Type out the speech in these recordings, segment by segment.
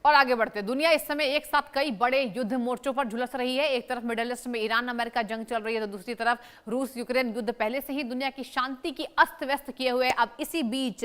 और आगे बढ़ते, दुनिया इस समय एक साथ कई बड़े युद्ध मोर्चों पर झुलस रही है। एक तरफ मिडिल ईस्ट में ईरान अमेरिका जंग चल रही है, तो दूसरी तरफ रूस यूक्रेन युद्ध पहले से ही दुनिया की शांति की अस्त व्यस्त किए हुए। अब इसी बीच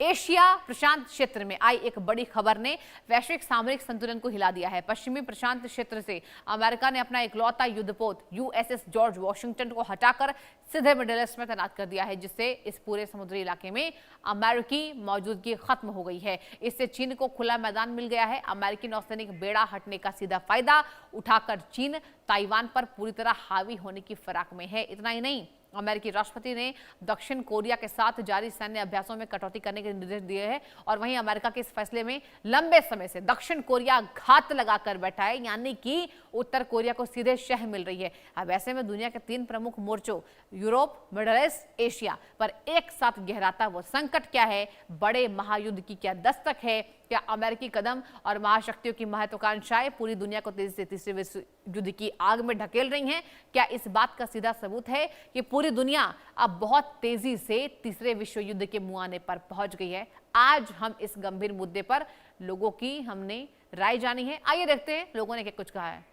एशिया प्रशांत क्षेत्र में आई एक बड़ी खबर ने वैश्विक सामरिक संतुलन को हिला दिया है। पश्चिमी प्रशांत क्षेत्र से अमेरिका ने अपना इकलौता युद्धपोत यूएसएस जॉर्ज वॉशिंगटन को हटाकर सीधे मिडिल ईस्ट में तैनात कर दिया है, जिससे इस पूरे समुद्री इलाके में अमेरिकी मौजूदगी खत्म हो गई है। इससे चीन को खुला मैदान मिल गया है। अमेरिकी नौसैनिक बेड़ा हटने का सीधा फायदा उठाकर चीन ताइवान पर पूरी तरह हावी होने की फिराक में है। इतना ही नहीं, अमेरिकी राष्ट्रपति ने दक्षिण कोरिया के साथ जारी सैन्य अभ्यासों में कटौती करने के निर्देश दिए हैं और वहीं अमेरिका के इस फैसले में लंबे समय से दक्षिण कोरिया घात लगाकर बैठा है, यानी कि उत्तर कोरिया को सीधे शह मिल रही है। अब ऐसे में दुनिया के 3 प्रमुख मोर्चों यूरोप, मिडिल ईस्ट, एशिया पर एक साथ गहराता वो संकट क्या है? बड़े महायुद्ध की क्या दस्तक है? क्या अमेरिकी कदम और महाशक्तियों की महत्वाकांक्षाएं पूरी दुनिया को तेजी से तीसरे विश्व युद्ध की आग में ढकेल रही हैं? क्या इस बात का सीधा सबूत है कि पूरी दुनिया अब बहुत तेजी से तीसरे विश्व युद्ध के मुहाने पर पहुंच गई है? आज हम इस गंभीर मुद्दे पर लोगों की हमने राय जानी है। आइए देखते हैं लोगों ने क्या कुछ कहा है।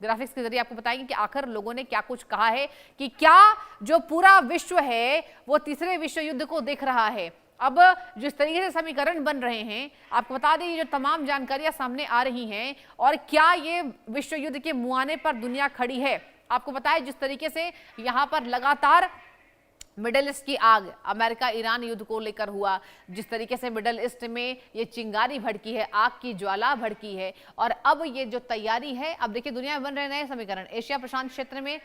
ग्राफिक्स के जरिए आपको बताएंगे कि आखिर लोगों ने क्या कुछ कहा है कि क्या जो पूरा विश्व है वो तीसरे विश्व युद्ध को देख रहा है। अब जिस तरीके से समीकरण बन रहे हैं, आपको बता दें, ये जो तमाम जानकारियां सामने आ रही हैं और क्या ये विश्व युद्ध के मुहाने पर दुनिया खड़ी है। आपको बताएं जिस तरीके से यहां पर लगातार मिडिल ईस्ट की आग अमेरिका ईरान युद्ध को लेकर हुआ, जिस तरीके से मिडिल ईस्ट में ये चिंगारी भड़की है, आग की ज्वाला भड़की है और अब ये जो तैयारी है, अब देखिए दुनिया में बन रहे नए समीकरण। एशिया प्रशांत क्षेत्र में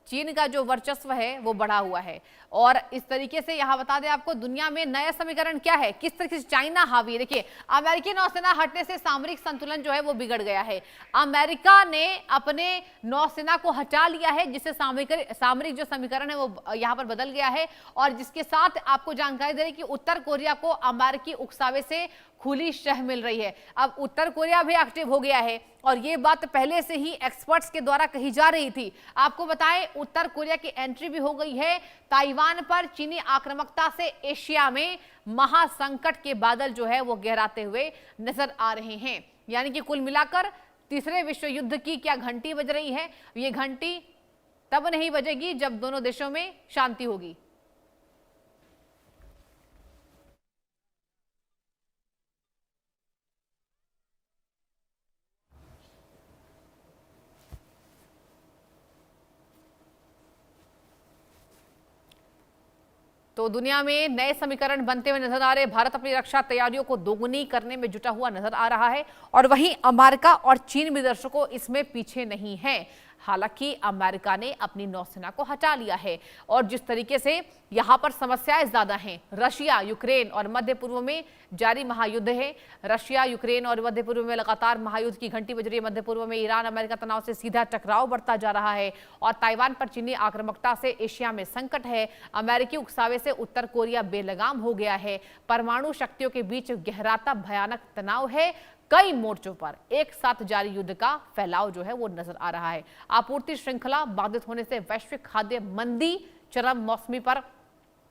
चीन का जो वर्चस्व है वो बढ़ा हुआ है और इस तरीके से यहां बता दें आपको दुनिया में नया समीकरण क्या है, किस तरीके से चाइना हावी है। देखिए अमेरिकी नौसेना हटने से सामरिक संतुलन जो है वो बिगड़ गया है। अमेरिका ने अपने नौसेना को हटा लिया है, जिससे सामरिक जो समीकरण है वो यहां पर बदल गया है और जिसके साथ आपको जानकारी दे रही कि उत्तर कोरिया को अमेरिकी उकसावे से खुली शह मिल रही है। अब उत्तर कोरिया भी एक्टिव हो गया है और ये बात पहले से ही एक्सपर्ट्स के द्वारा कही जा रही थी। आपको बताएं उत्तर कोरिया की एंट्री भी हो गई है। ताइवान पर चीनी आक्रामकता से एशिया में महासंकट के बादल जो है वो गहराते हुए नजर आ रहे हैं। यानी कि कुल मिलाकर तीसरे विश्व युद्ध की क्या घंटी बज रही है? ये घंटी तब नहीं बजेगी जब दोनों देशों में शांति होगी। तो दुनिया में नए समीकरण बनते हुए नजर आ रहे। भारत अपनी रक्षा तैयारियों को दोगुनी करने में जुटा हुआ नजर आ रहा है और वहीं अमेरिका और चीन भी दर्शकों इसमें पीछे नहीं है। हालांकि अमेरिका ने अपनी नौसेना को हटा लिया है और जिस तरीके से यहां पर समस्याएं ज्यादा हैं, रशिया यूक्रेन और मध्य पूर्व में जारी महायुद्ध है। रशिया यूक्रेन और मध्य पूर्व में लगातार महायुद्ध की घंटी बज रही है। मध्य पूर्व में ईरान अमेरिका तनाव से सीधा टकराव बढ़ता जा रहा है और ताइवान पर चीनी आक्रामकता से एशिया में संकट है। अमेरिकी उकसावे से उत्तर कोरिया बेलगाम हो गया है। परमाणु शक्तियों के बीच गहराता भयानक तनाव है। कई मोर्चों पर एक साथ जारी युद्ध का फैलाव जो है वो नजर आ रहा है। आपूर्ति श्रृंखला बाधित होने से वैश्विक खाद्य मंदी चरम मौसमी पर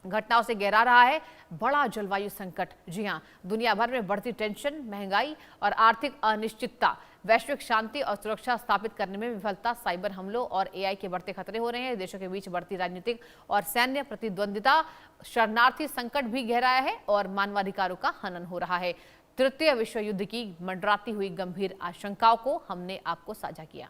घटनाओं से गहरा रहा है। बड़ा जलवायु संकट, जी हां, दुनिया भर में बढ़ती टेंशन, महंगाई और आर्थिक अनिश्चितता, वैश्विक शांति और सुरक्षा स्थापित करने में विफलता, साइबर हमलों और एआई के बढ़ते खतरे हो रहे हैं। देशों के बीच बढ़ती राजनीतिक और सैन्य प्रतिद्वंदिता, शरणार्थी संकट भी गहराया है और मानवाधिकारों का हनन हो रहा है। तृतीय विश्व युद्ध की मंडराती हुई गंभीर आशंकाओं को हमने आपको साझा किया।